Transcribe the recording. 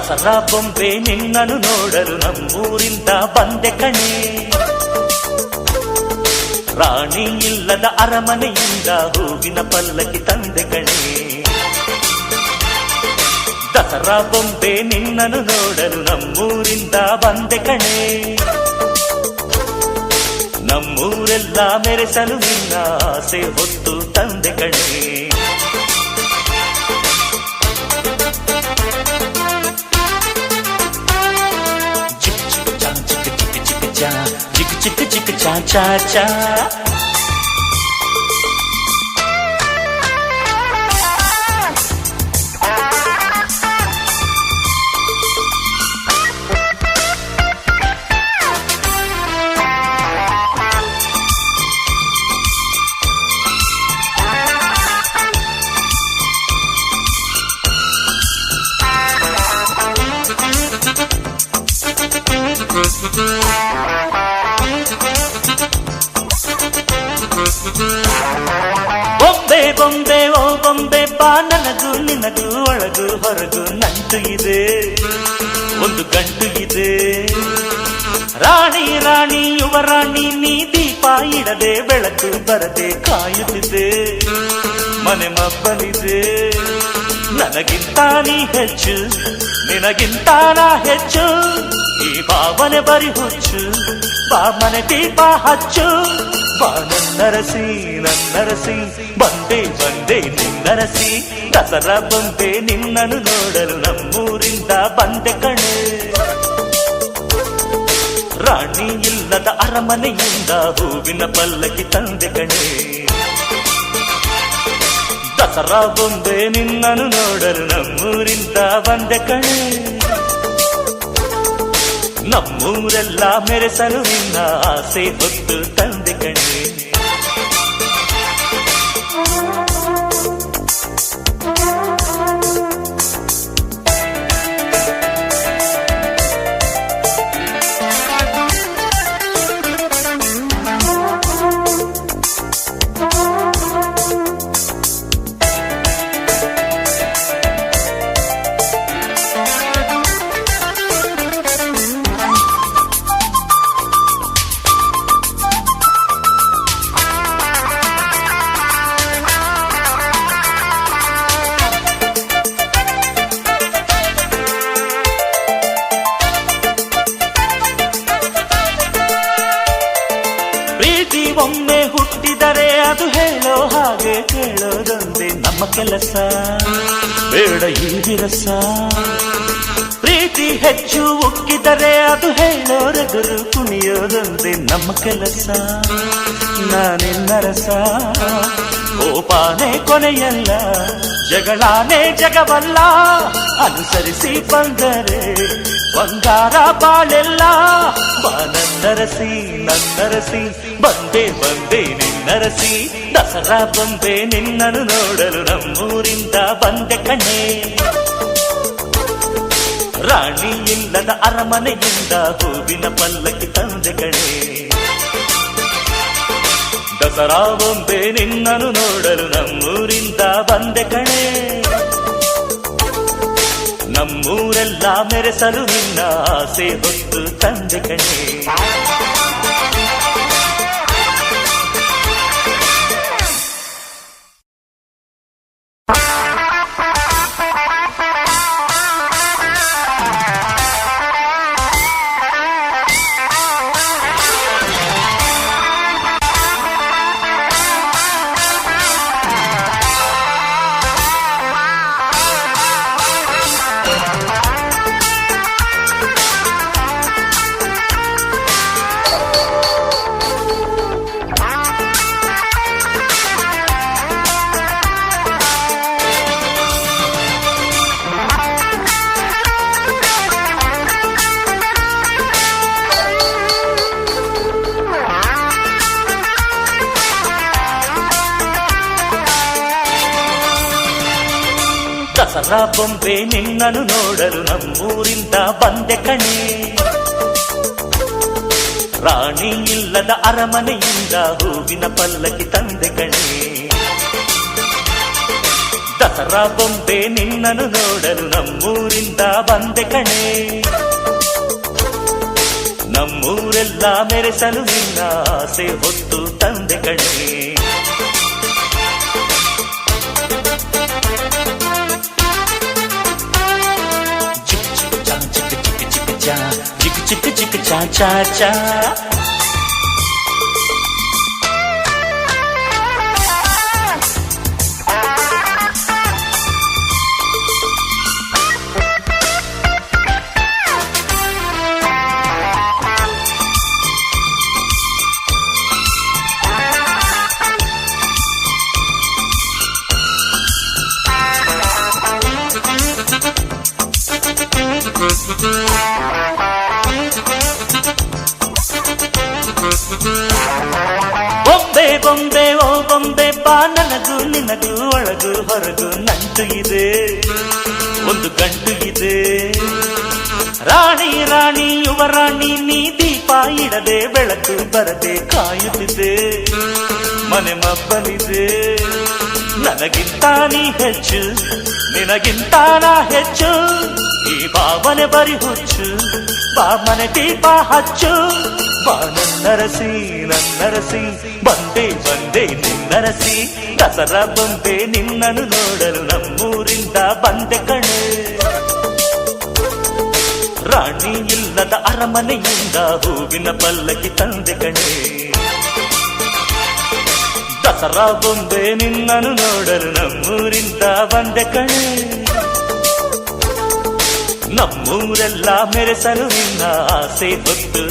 ದಸರಾ ಬೊಂಬೆ ನಿನ್ನನ್ನು ನೋಡಲು ನಮ್ಮೂರಿಂದ ಬಂದೆ ಕಣೆ. ರಾಣಿ ಇಲ್ಲದ ಅರಮನೆಯಿಂದ ಹೂವಿನ ಪಲ್ಲಕ್ಕಿ ತಂದೆ ಕಣೆ. ದಸರಾ ಬೊಂಬೆ ನಿನ್ನನ್ನು ನೋಡಲು ನಮ್ಮೂರಿಂದ ಬಂದೆ ಕಣೆ. ನಮ್ಮೂರೆಲ್ಲ ಮೆರೆಸಲು ನಿನ್ನ ಆಸೆ ಹೊತ್ತು ತಂದೆ ಕಣೆ. ಚಿಕ್ಕ ಚಿಕ್ಕ ಚಿಕ್ಕ ಚಾ ಚಾ ಚಾ ಬೊಂಬೆ ಬೊಂಬೆ ಓ ಬೊಂಬೆ ಬಾ, ನನಗೂ ನಿನಗೂ ಒಳಗು ಹೊರಗು ನಂಟು ಇದೆ, ಒಂದು ಗಂಟು ಇದೆ. ರಾಣಿ ರಾಣಿ ಯುವರಾಣಿ ನೀ ದೀಪ ಇಡದೆ ಬೆಳಕು ಬರದೆ ಕಾಯುತ್ತಿದೆ, ಮನೆ ಮಬ್ಬಲಿದೆ. ನನಗಿಂತ ನೀ ಹೆಚ್ಚು, ನಿನಗಿಂತ ನಾ ಹೆಚ್ಚು, ಈ ಭಾವನೆ ಬರಿ ಹುಚ್ಚು, ಬಾ ಮನೆ ದೀಪ ಹಚ್ಚು. ಬಾ ನನ್ನರಸಿ ನನ್ನರಸಿ, ಬಂದೆ ಬಂದೆ ನಿನ್ನರಸಿ. ದಸರಾ ಬೊಂಬೆ ನಿನ್ನನ್ನು ನೋಡಲು ನಮ್ಮೂರಿಂದ ಬಂದೆ ಕಣೆ. ರಾಣಿ ಇಲ್ಲದ ಅರಮನೆಯಿಂದ ಹೂವಿನ ಪಲ್ಲಕ್ಕಿ ತಂದೆ ಕಣೆ. ದಸರಾ ಬೊಂಬೆ ನಿನ್ನನ್ನು ನೋಡಲು ನಮ್ಮೂರಿಂದ ಬಂದೆ ಕಣೆ. ನಮ್ಮೂರೆಲ್ಲ ಮೆರೆಸಲು ನಿನ್ನ ಆಸೆ ಹೊತ್ತು ತಂದೆ ಕಣೆ. ಒಮ್ಮೆ ಹುಟ್ಟಿದರೆ ಅದು ಹೇಳೋ ಹಾಗೆ ಕೇಳೋದೊಂದೇ ನಮ್ಮ ಕೆಲಸ, ಬೇಡ ಈ ವಿರಸ. ಪ್ರೀತಿ ಹೆಚ್ಚು ಉಕ್ಕಿದರೆ ಅದು ಹೇಳೋರೆದುರು ಕುಣಿಯೋದೊಂದೇ ನಮ್ಮ ಕೆಲಸ, ನಾನಿನ್ನರಸ. ಕೋಪಾನೇ ಕೊನೆಯಲ್ಲ, ಜಗಳಾನೇ ಜಗವಲ್ಲ, ಅನುಸರಿಸಿ ಬಂದರೆ ಬಂಗಾರ ಬಾಳೆಲ್ಲ. ಬಾ ನನ್ನರಸಿ ನನ್ನರಸಿ, ಬಂದೆ ಬಂದೆ ನಿನ್ನರಸಿ. ದಸರಾ ಬೊಂಬೆ ನಿನ್ನನ್ನು ನೋಡಲು ನಮ್ಮೂರಿಂದ ಬಂದೆ ಕಣೆ. ರಾಣಿ ಇಲ್ಲದ ಅರಮನೆಯಿಂದ ಹೂವಿನ ಪಲ್ಲಕ್ಕಿ ತಂದೆ ಕಣೆ. ದಸರಾ ಬೊಂಬೆ ನಿನ್ನನ್ನು ನೋಡಲು ನಮ್ಮೂರಿಂದ ಬಂದೆ ಕಣೆ. ನಮ್ಮೂರೆಲ್ಲ ಮೆರೆಸಲು ನಿನ್ನ ಆಸೆ ಹೊತ್ತು ತಂದೆ ಕಣೆ. ದಸರಾ ಬೊಂಬೆ ನಿನ್ನನ್ನು ನೋಡಲು ನಮ್ಮೂರಿಂದ ಬಂದೆ ಕಣೆ. ರಾಣಿ ಇಲ್ಲದ ಅರಮನೆಯಿಂದ ಹೂವಿನ ಪಲ್ಲಕ್ಕಿ ತಂದೆ ಕಣೆ. ದಸರಾ ಬೊಂಬೆ ನಿನ್ನನ್ನು ನೋಡಲು ನಮ್ಮೂರಿಂದ ಬಂದೆ ಕಣೆ. ನಮ್ಮೂರೆಲ್ಲ ಮೆರೆಸಲು ನಿನ್ನ ಆಸೆ ಹೊತ್ತು ತಂದೆ ಕಣೆ. ಚಿಕ್ಕ ಚಿಕ್ಕ ಚಿಕ್ಕ ಚಾ ಚಾ ಚಾ ಬೊಂಬೆ ಬೊಂಬೆ ಓ ಬೊಂಬೆ ಬಾ, ನನಗೂ ನಿನಗೂ ಒಳಗು ಹೊರಗು ನಂಟು ಇದೆ, ಒಂದು ಗಂಟು ಇದೆ. ರಾಣಿ ರಾಣಿ ಯುವರಾಣಿ ನೀ ದೀಪ ಇಡದೆ ಬೆಳಕು ಬರದೆ ಕಾಯುತ್ತಿದೆ, ಮನೆ ಮಬ್ಬಲಿದೆ. ನನಗಿಂತ ನೀ ಹೆಚ್ಚು, ನಿನಗಿಂತ ನಾ ಹೆಚ್ಚು, ಈ ಭಾವನೆ ಬರಿ ಹುಚ್ಚು, ಬಾ ಮನೆ ದೀಪ ಹಚ್ಚು. ಬಾ ನನ್ನರಸಿ ನನ್ನರಸಿ, ಬಂದೆ ಬಂದೆ ನಿನ್ನರಸಿ. ದಸರಾ ಬೊಂಬೆ ನಿನ್ನನ್ನು ನೋಡಲು ನಮ್ಮೂರಿಂದ ಬಂದೆ ಕಣೆ. ರಾಣಿ ಇಲ್ಲದ ಅರಮನೆಯಿಂದ ಹೂವಿನ ಪಲ್ಲಕ್ಕಿ ತಂದೆ ಕಣೆ. ದಸರಾ ಬೊಂಬೆ ನಿನ್ನನ್ನು ನೋಡಲು ನಮ್ಮೂರಿಂದ ಬಂದೆ ಕಣೆ. ನಮ್ಮೂರೆಲ್ಲ ಮೆರೆಸಲು ನಿನ್ನ ಆಸೆ ಹೊತ್ತು